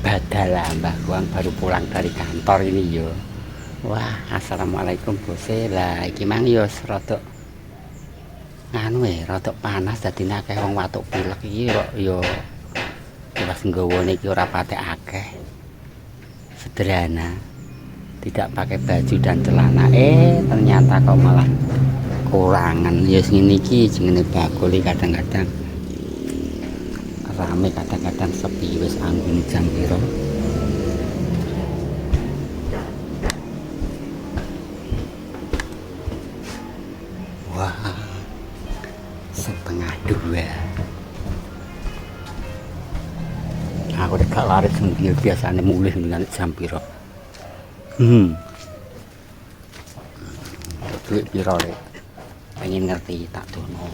Badalah Mbah Guang baru pulang dari kantor ini yo. Wah, assalamualaikum bose. Lah iki mang yo rada nganu rada panas dadine akeh wong watuk pilek iki kok yo pas nggawane iki ora patek akeh. Sederhana. Tidak pakai baju dan celana. Ternyata kok malah kurangan. Ya ngene iki jenenge bakul kadang-kadang rame kadang-kadang sepi wis anggun jam piro. Wah, setengah dua. Aku udah gak laris sendiri biasanya mulai dengan jam piro. Duit piro rek? Pengen ngerti tak dono.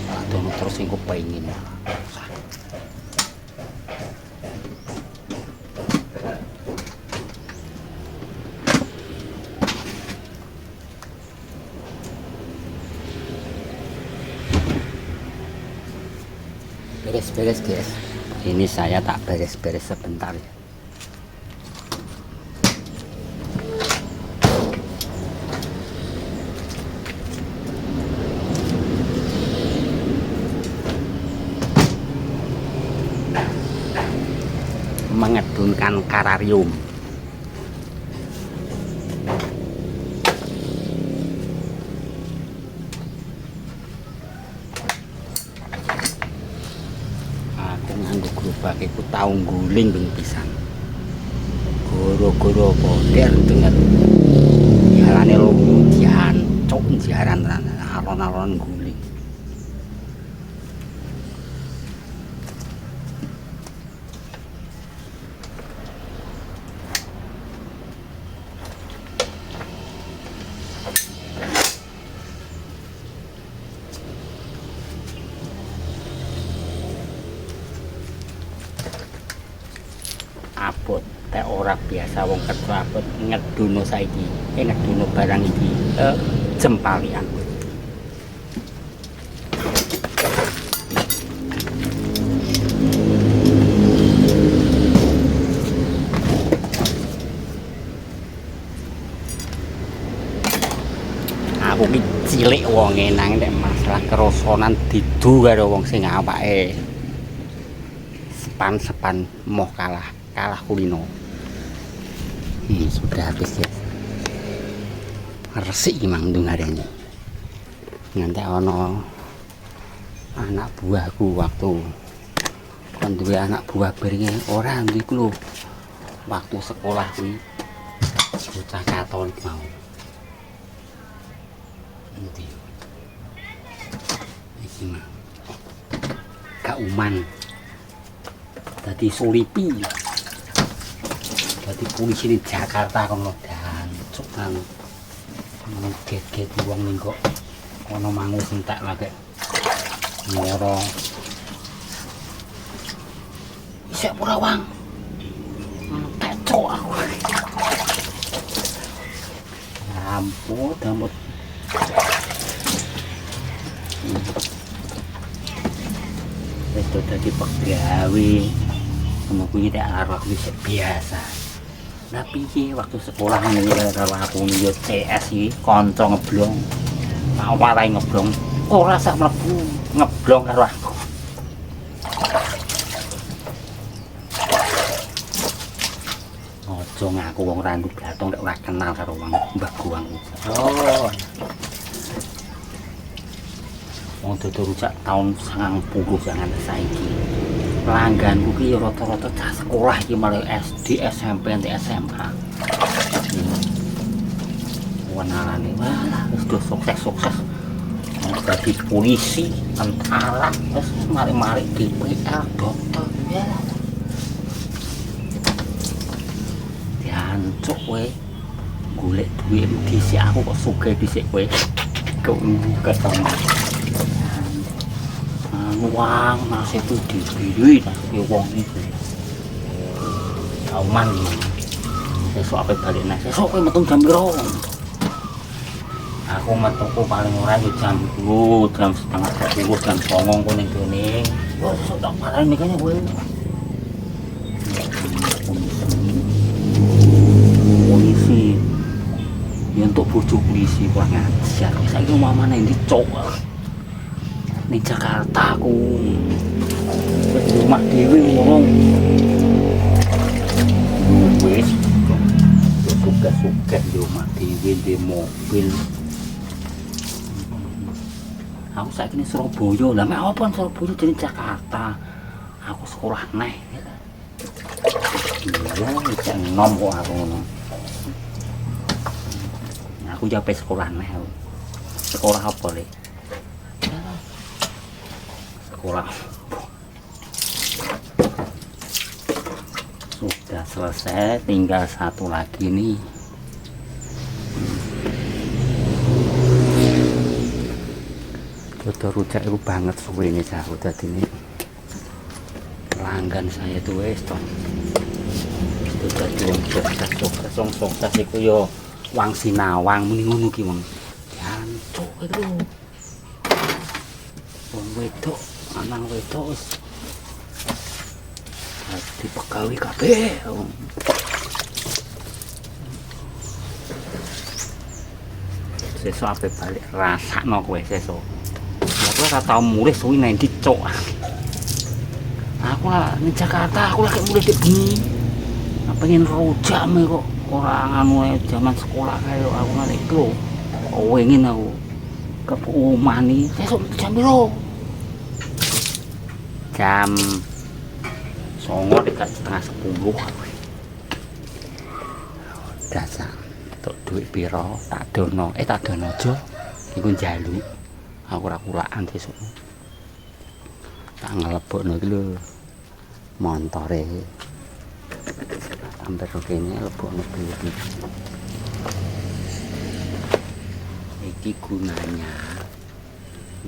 Tak dono terus sing kepengin. Beres-beres guys, ini saya tak beres-beres sebentar ya. Mengedunkan kararium. Gerobak iku tau guling ping pisan. Goro-goro poder dengan jalane lungo diancuk jaran alon-alon guling. Abot teh ora biasa wong kerja abot ngedono saiki ngedono barang iki jempalian. Aku ki cilik wonge nang nek masalah kerosonan didu karo wong sing awake sepan-sepan moh kalah kulino. Sudah habis ya. Resik mang dengarane. Nganti ana anak buahku waktu kon duwe anak buah beringe ora iku lho. Waktu sekolah kuwi bocah Katolik mau. Endi? Iki mah. Kauman. Dadi sulipi. Dadi polisi di Jakarta kono dancuk kan. Get-get wong ning kok ana mangu entek lagi. Ngoro. Isek ora wang. Pecok aku. Ampun, damut. Itu tadi pegawai. Kemudian tidak arwah bisa biasa. Tapi waktu sekolah ini kalau aku nih CS ini konco ngeblong, awalai ngeblong, rasa mlebu ngeblong karo aku. Ojo ngaku wong randu blatong nek ora kenal karo wong Mbah Guang. Oh. Wong dodo rujak tahun 90 jangan saiki. Pelangganku ki rata-rata cah sekolah iki mulai SD, SMP, nganti SMA. Wanalane walah wis do sukses-sukses. Dadi polisi, tentara, terus mari-mari DPR, dokter ya. Diancuk kowe. Golek duit dhisik aku kok sugih dhisik kowe. Kok ketemu. Uang masih itu dibiri nasib wong itu aman besok apa balik nasi besok aku metu jam berapa aku metuku paling ora jam 10 jam setengah 10 jam 9 kuning kuning besok tak parah ini kayaknya gue polisi ya untuk bojo polisi kurang ajar. Saiki mamane ndi cok ning Jakarta aku wis di rumah dhewe ngomong wis suka-suka di rumah dhewe di mobil. Aku saiki ning Surabaya lah, mek apa Surabaya jadi Jakarta aku sekolah neh. Iya, cek nom kok aku ngono. Aku jape sekolah neh. Sekolah apa, Lek? Sekolah. Sudah selesai, tinggal satu lagi nih. Udah rujak itu banget suwe ini saya udah ini. Pelanggan saya tuh wes toh. Udah sukses iku yo wang sinawang muni ngono ki wong. Jancuk itu. Wong wedok, lanang wedok wis dadi pegawai kabeh. Sesuk ape balik rasakno kowe sesuk. Aku ora tau mulih suwi nang ndi cuk. Aku lah di Jakarta, aku lagi mulai di bengi. Pengen rujak me kok ora anu zaman sekolah kayak aku nanti lho. Oh ingin aku ke rumah nih. Sesuk jam piro? Jam 09.30 dekat setengah 10 aku. Dasar tok duit piro tak dono aja. Iku njaluk. Aku ora kulaan sesuk. Tak ngelebokno iki lho. Montore. Hampir kene lebokno iki. Iki gunanya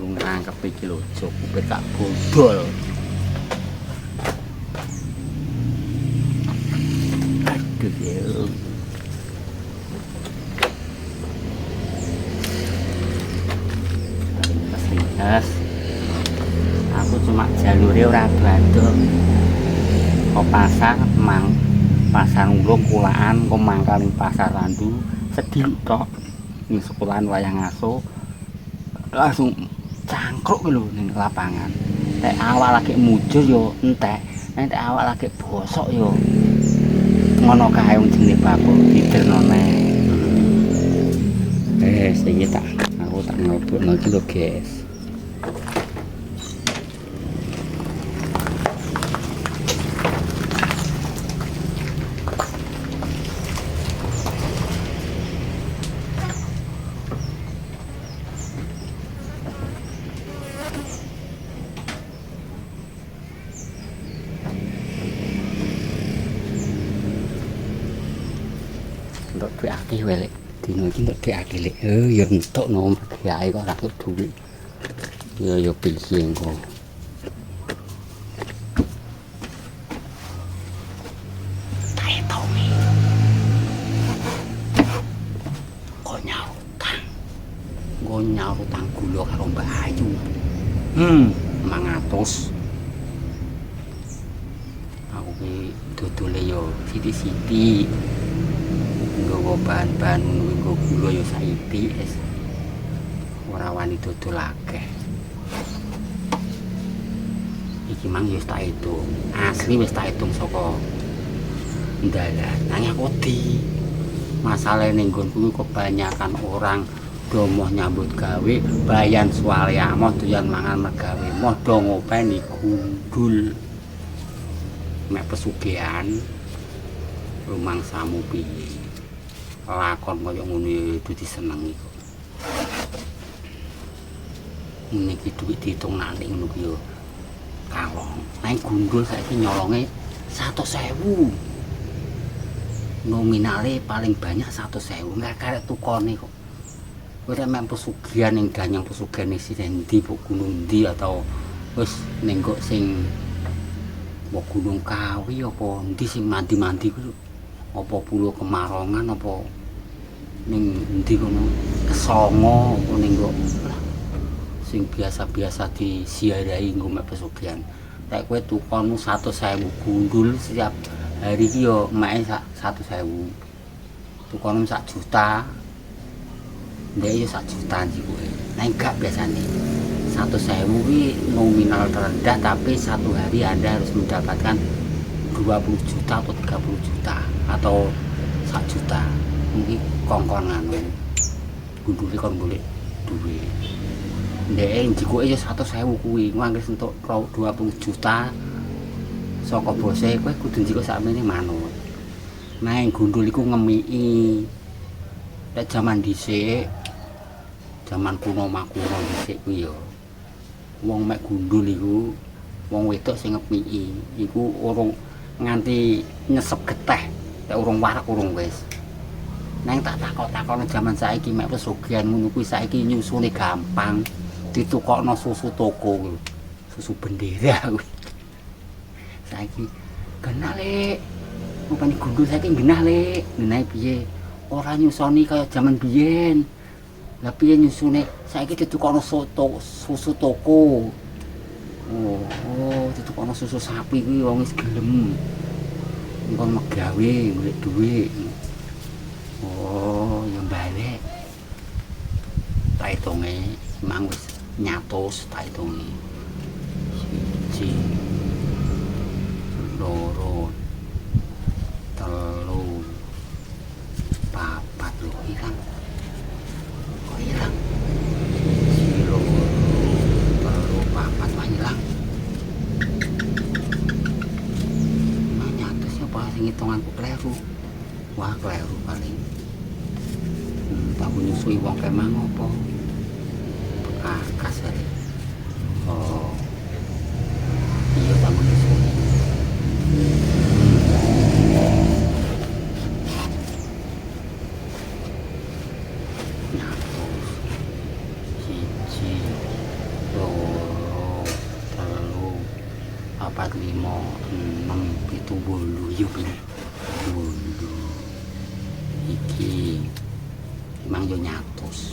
lu nangkep iki lho, cukup tak bodol. Aduh ya. Lintas aku cuma jalure ora badok kok pasar mang pasar ulung kulaan kok mangkal ning pasar Randu sedih tok ning sekolahan wayang aso langsung cangkruk lho ning lapangan nek awak lagi mujur yo entek nek awak lagi bosok yo ngono kae wong jenenge babok diterno nek iki tak aku tak ngobokno iki lho guys. Untuk duit akeh wae lek dino iki untuk duit akeh lek ya entuk nomor kiai kok ora duit ya piye engko kae tau mi kok nyautang gula karo Mbak Ayu 500 aku ki dodole yo sithik-sithik nggawa bahan-bahan nggo gula yo saiki ora wani dodol akeh. Iki mang yo tak hitung. Asli wis tak hitung saka ndalan. Nang aku di masalah ning nggonku kebanyakan orang domoh nyambut gawe bayan suwale amoh doyan mangan mergawe moh do ngopeni gundul. Mek pesugihan rumangsamu piye? Lakon kaya ngono itu disenengi kok. Niki duit diitung nanti ngono ki yo kalong. Nang gundul saiki nyolonge 100.000. Nominale paling banyak 100.000. Enggak karek tukone kok. Kowe mek pesugihan ning danyang pesugihan isi endi kok gunung ndi atau wis ning kok sing mau Gunung Kawi apa endi sing mandi-mandi ku apa Pulau Kemarongan apa ning endi kono Kesongo apa ning kok sing biasa-biasa disiarahi nggo mek pesugihan. Nek kowe tukonmu 100.000 gundul setiap hari iki yo emak 100.000. Tukono 1 juta. Ndek yo 1 juta sih kuwi. Nah enggak biasanya 100.000 kuwi nominal terendah tapi satu hari Anda harus mendapatkan 20 juta atau 30 juta atau 1 juta. Mungkin kongkon anu. Gundule kon golek duit. Ndek njikuke yo 100.000 kuwi, engko entuk 20 juta saka bose kowe kudu njikuk sakmene manut. Nah gundul iku ngemiki. Nek jaman dhisik jaman kuno makuno dhisik kuwi yo wong mek gundul iku wong wedok sing ngepiki iku urung nganti nyesep geteh nek urung warak urung wis. Nang tak takon-takon jaman saiki mek pesugihan ngono kuwi saiki nyusune gampang ditukokno susu toko kuwi. Susu bendera kuwi. Saiki genah Lek. Rupane gundul saiki genah Lek. Genahe piye? Ora nyusoni kaya jaman biyen. Lah piye nyusune saiki ditukokno susu toko. Oh, ditukokno susu sapi kuwi wong wis gelem. Engko megawe golek dhuwit. Oh, ya balik. Tak hitunge mang wis nyatus tak hitunge. 1 2 3 4 lho ilang. Kok ilang? 1 2 3 4 wae ilang. Nah, nyatus apa sing hitunganku kleru. Wah, kleru paling. Tak nyusui wong kemang apa? Bekas ae. Oh. Iya tak nyusui. Nyatus. 1 2 3 4 5 6 7 8 yo ping. Iki emang yo nyatus.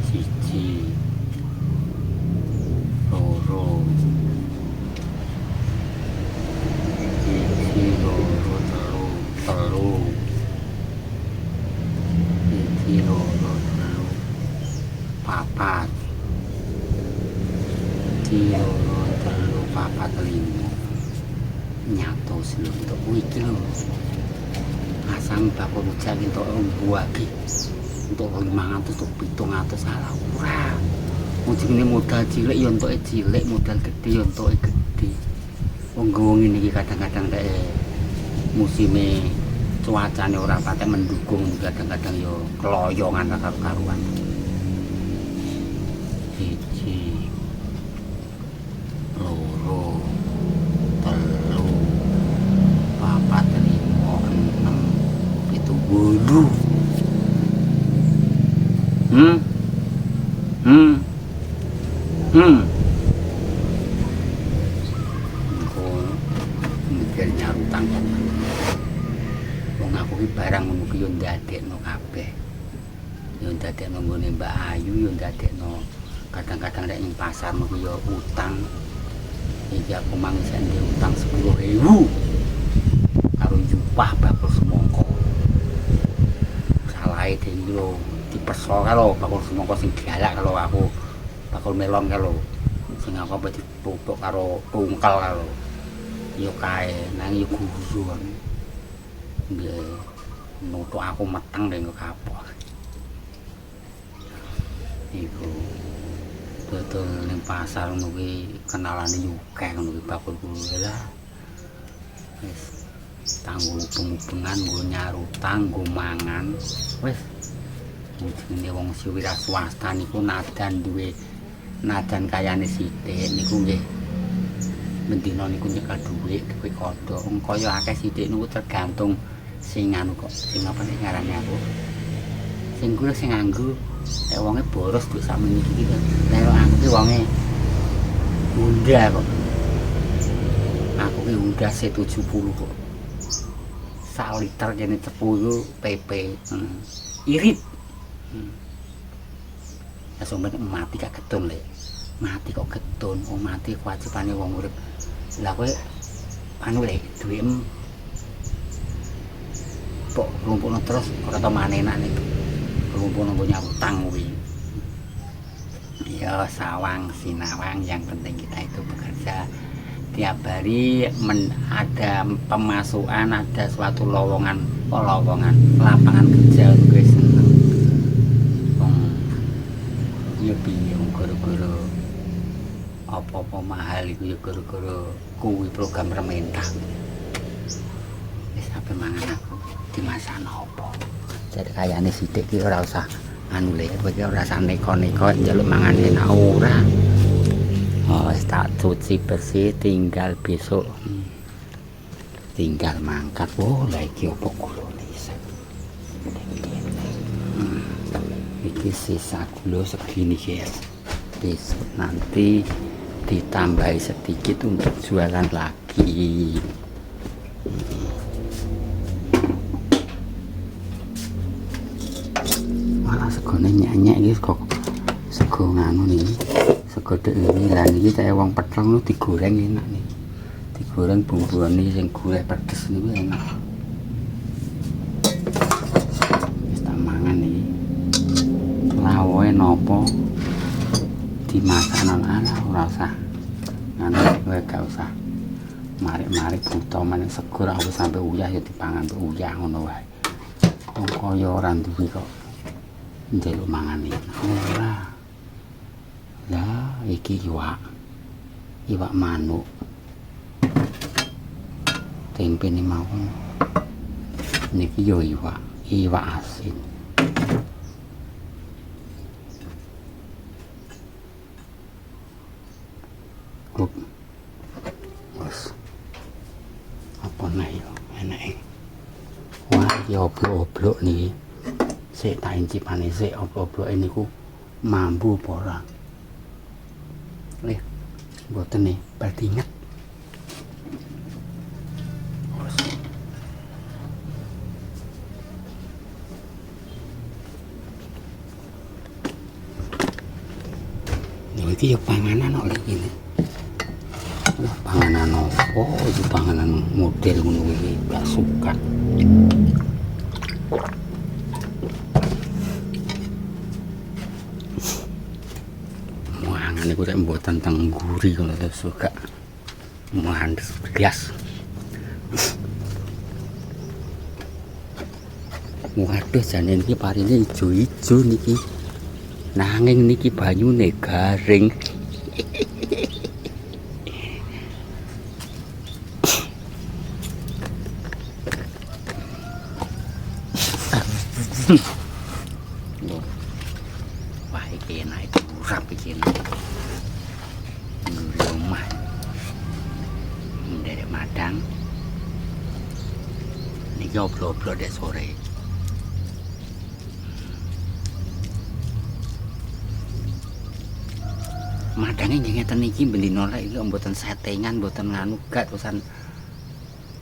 Siji, loro, telu, papat, 5 nyatus lho untuk iki lho. Asam bakul rujak entuk buah iki. Untuk 500 untuk 700 salah ora. Ujine modal cilik ya entuke cilik, modal gedhe ya entuke gedhe. Wong ngene iki kadang-kadang nek musime cuacane ora patek mendukung, kadang-kadang ya keloyongan karo-karuan. 1 2 3 4 5 6 7 8 mikir nyarutang wong aku ki barang ngono ki yo ndadekno kabeh. Yo ndadekno nggone Mbak Ayu, yo ndadekno kadang-kadang nek ning pasar mung yo utang. Iki aku mangsa ndek utang 10.000 karo Yupah bakul semangka. Salahe dhewe lho diperso karo bakul semangka sing galak kalau aku bakul melon kalau sing aku apa ditutuk karo tungkal karo yo kae nang yo guyu nggih nutuk aku meteng ning kapok iku dodol ning pasar ngono kuwi kenalane yuke ngono kuwi bakul kuwi lah wis tanggo pengupengan nggo nyarutang nggo mangan wis jenenge wong wira swasta niku nadan duwe nadan kayane sithik niku nggih mendina niku nyekel dhuwit kodhok kaya akeh sithik niku tergantung sing anu kok sing apa nek ngarane aku sing kuwi sing nganggo nek wonge boros duwe sakmene iki nek aku ki wonge unda kok aku ki unda 70 kok 1 liter jane cepu iku PP irit langsung mati gak ketun Lek mati kok getun, wong mati kewajibane wong urip. Lah kowe anu lek duwem kok lumpukno terus ora tau manenak niku. Lumpukno punya utang kuwi. Ya sawang sinawang, yang penting kita itu bekerja tiap hari ada pemasukan, ada suatu lowongan lapangan kerja gue seneng. Wong ya piye wong gara-gara apa-apa mahal iku ya gara-gara kuwi program pemerintah. Wis sampe mangan aku di masa nopo. Jadi kayane sithik ki ora usah anu le, kowe ki ora usah neko-neko njaluk mangan enak ora. Oh, tak cuci bersih, tinggal besok tinggal mangkat. Oh, lagi opo gulone isa. Iki sisa gula segini guys. Besok nanti ditambahi sedikit untuk jualan lagi. Malah segone nyanyi iki kok sego nganu nih. Sego dewi lan iki kaya wong petrong digoreng enak nih. Digoreng bumbune sing gurih pedes niku enak. Wis tak mangan iki. Lawoe nopo dimasak ala ora usah. Ngono kowe gak usah. Marik-marik buta meneh sego ra wis sampe uyah ya dipangan uyah ngono wae. Wong kaya ora duwe kok njaluk mangan iki. Ora. Lah iki iwak manuk. Tempe ni mau. Niki yo iwak asin. Hop. Wes. Apa nih yo enake. Wah, yo oblok-oblok niki. Sik tak incipane sik oblok-obloke niku mambu apa ora. Mboten nih, berarti inget. Iki ya panganan kok iki. Panganan opo? Iki panganan model ngono iki gak suka. Mangan iku rek mboten teng guri kalau suka. Muhandes belas. Waduh jane iki parine ijo-ijo niki. Nanging niki banyune garing. Wah iki enak iki urap iki enak. Rumah. Nderek madang. Niki oblok-oblok dek sore. Madange ngeten iki bendina lek iki mboten settingan, mboten nganu gak terusan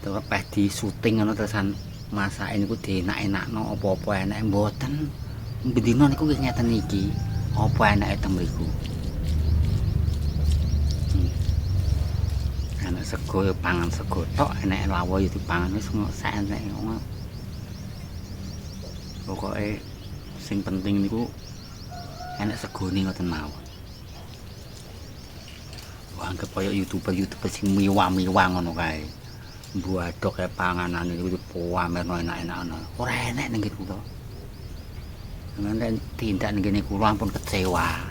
terus di syuting ngono terusan masake niku dienak-enakno apa-apa enake mboten. Bendina niku nggih ngeten iki. Apa enake teng mriku. Enak sego ya pangan sego tok, enek lawo ya dipangan wis saenake ngono. Pokoke sing penting niku enek segone ngoten mawon. Anggap kaya YouTuber sing miwah-miwah ngono kae. Mbuadok kae panganan iki pamerno enak-enak ngono. Ora enek ning kene kula. Nek tindak ning kene kula ampun kecewa.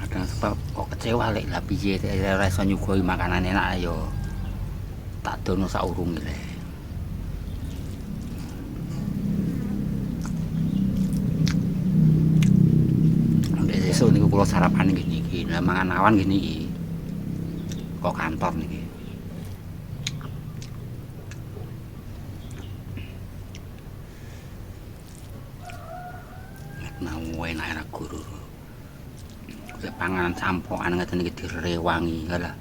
Ada sebab kok kecewa lek lah piye ora iso nyugoi makanan enak ya. Tak dono sak urunge lek. Besok niku kula sarapan ngene iki. Lah mangan awan ngene iki. Kok kantor niki. Mau enak guru. Lek panganan campokan ngeten iki direwangi lah.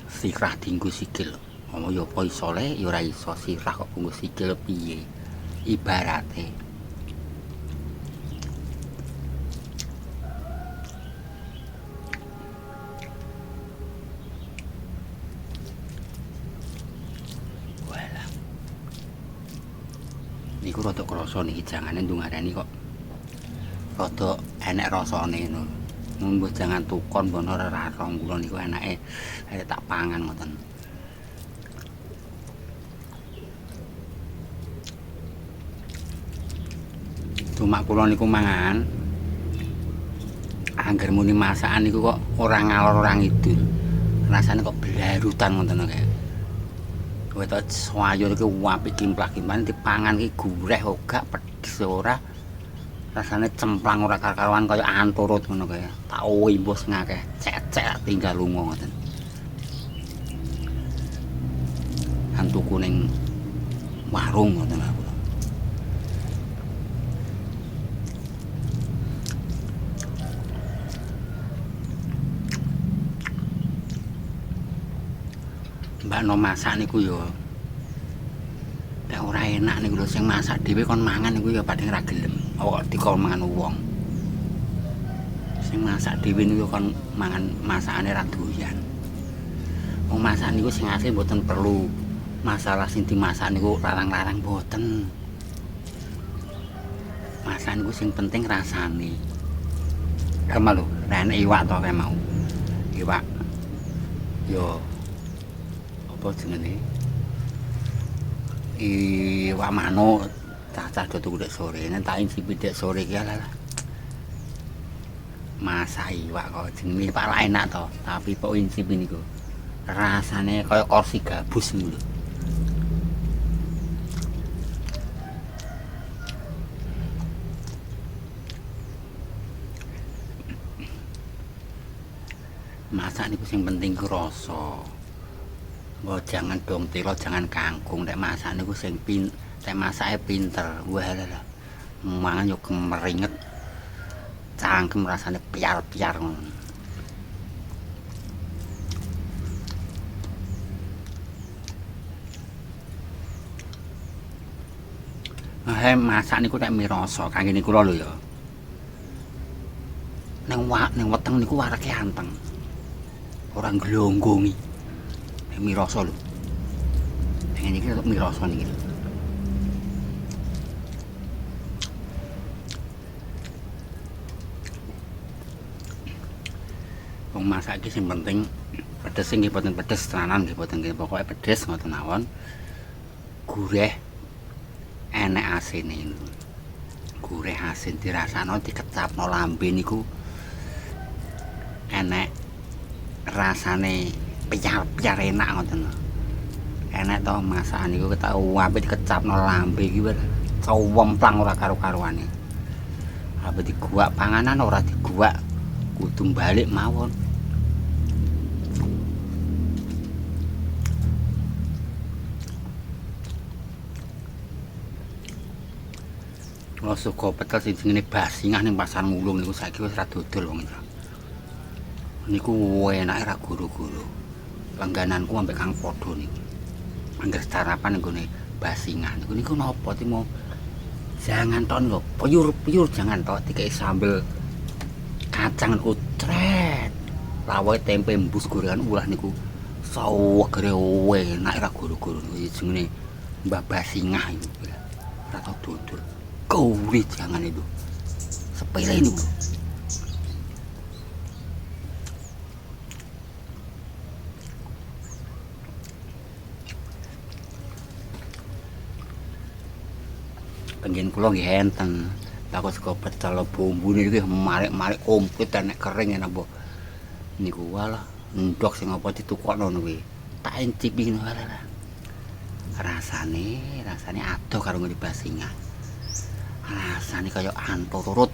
Sirah dinggo sikil. Ngomong ya apa iso le ya ora iso sirah kok nggo sikil piye. Ibarate rasa niki jangane ndungarani kok rada enek rasane ngono. Mbuh jangan tukon mbono ora rarong kula niku enake tak pangan ngoten. Cuma kula niku mangan angger muni masakan niku kok ora ngalor ora ngidul. Rasane kok blarutan ngoten kaya. Wetok sayur iki apik kimplak-kimplakan dipangan iki gureh gak pedhes ora. Rasane cemplang ora karuan kaya anturut ngono kaya. Tak wimbus ngakeh, cecek tinggal lunga ngoten. Kan tuku ning warung ngoten aku. Mbak no masak niku yo lek ora enak niku lho sing masak dhewe kon mangan niku ya padhe ora gelem kok dikon mangan wong sing masak dhewe niku kon mangan masakane ra doyan wong masak niku sing asih mboten perlu masalah sing dimasak niku larang-larang mboten masak niku sing penting rasane sama lho enek iwak to kae mau iwak yo apa jenenge iwak manuk cacah do tuku dek sore nek tak incipi dek sore iki lah masak iwak kok jenenge pala enak to tapi kok incipi niku rasane kaya kursi gabus niku lho masak niku sing penting ku rasa. Mbok jangan dong telo, jangan kangkung. Nek masak niku sing nek masake pinter. Wah lah. Mangan yo kemeringet. Cangkem rasane piar-piar ngono. Masak niku nek mirasa kangge niku lho ya. Ning weteng niku wareke anteng. Ora glonggongi. Mirasa lho. Pengen iki kok mirasa niki. Wong masak iki sing penting pedes nggih boten pedes tenanan nggih boten nggih pokoke pedes ngoten mawon. Gurih enek asine. Gurih asin dirasakno dikecapno lambe niku enek rasane piar-piar enak ngoten. Enak to masakan niku ketak apik dikecapno lambe iki wis cowemplang ora karo-karuane. Apa diguak panganan ora diguak kudu balik mawon. Kula suka petel sing jenenge basingah ning pasar ngulung niku saiki wis ra dodol wong iki. Niku enake ra guru-guru. Langgananku ambek Kang Podho niki. Angger sarapan nggone basingah niku napa timo jangan ton lho puyur jangan tok dikei sambel kacang niku tret lawe tempe embus gorengan ulah niku sawegere enak ra guru-guru niku jenenge Mbah Basingah iku ora tau dodol gurih jangan itu sepele niku pengen kula nggih enten. Takut saka pecel bumbune iki marik-marik komplit enek kering enak apa. Niku walah ndok sing apa ditukokno kuwi. Tak encipi ngono walah. Rasane adoh karo ngene basingah. Rasane kaya anturut.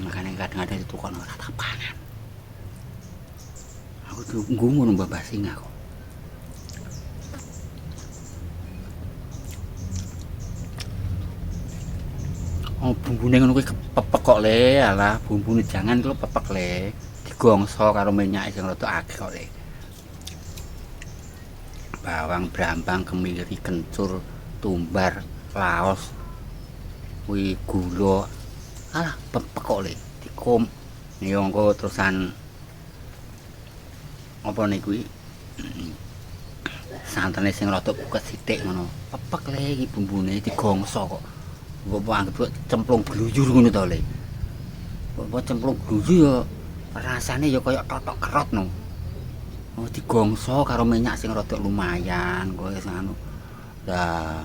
Makane kadang-kadang ditukokno ora tak pangan. Aku tunggu ngono Mbah Basingah kok. Oh bumbune ngono kuwi kepepek kok le, alah bumbune jangan kuwi pepek le. Digongso karo minyake sing rada akeh kok le. Bawang, brambang, kemiri, kencur, tumbar, laos. Kuwi gula. Alah pepek kok le. Dikum. Niki engko terusan apa niku kuwi? Santene sing rada buket sithik ngono. Pepek le iki bumbune digongso kok. Mbok anggap cemplung gluyur ngono to le. Mbok cemplung gluyur ya rasane ya kaya totok kerot no. Oh digongso karo minyak sing rada lumayan kowe anu. Lah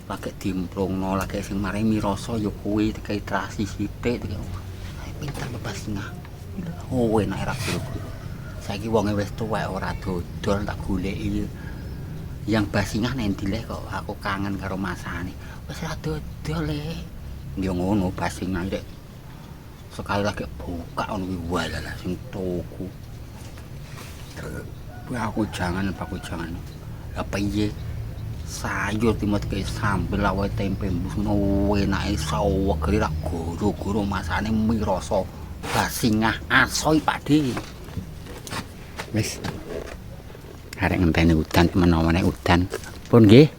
lagi dimplungno lagi sing mari mirasa ya kuwi dikai trasi sithik dikai. Pinter bebas ngah. Oh enak ra bro. Saiki wonge wis tuwek ora dodol tak goleki. Yang basingah nek dileh kok aku kangen karo masane. Wis ra dodol le. Ya ngono basingah rek. Sekali lagi buka ngono kuwi walah sing tuku. Aku jangan. Lah piye? Sayur timot ke sambel lawe tempe mbusno enake sawegere ra goro-goro masane mirasa basingah asoy Pakde. Wis arek ngenteni udan menawa nek udan pun nggih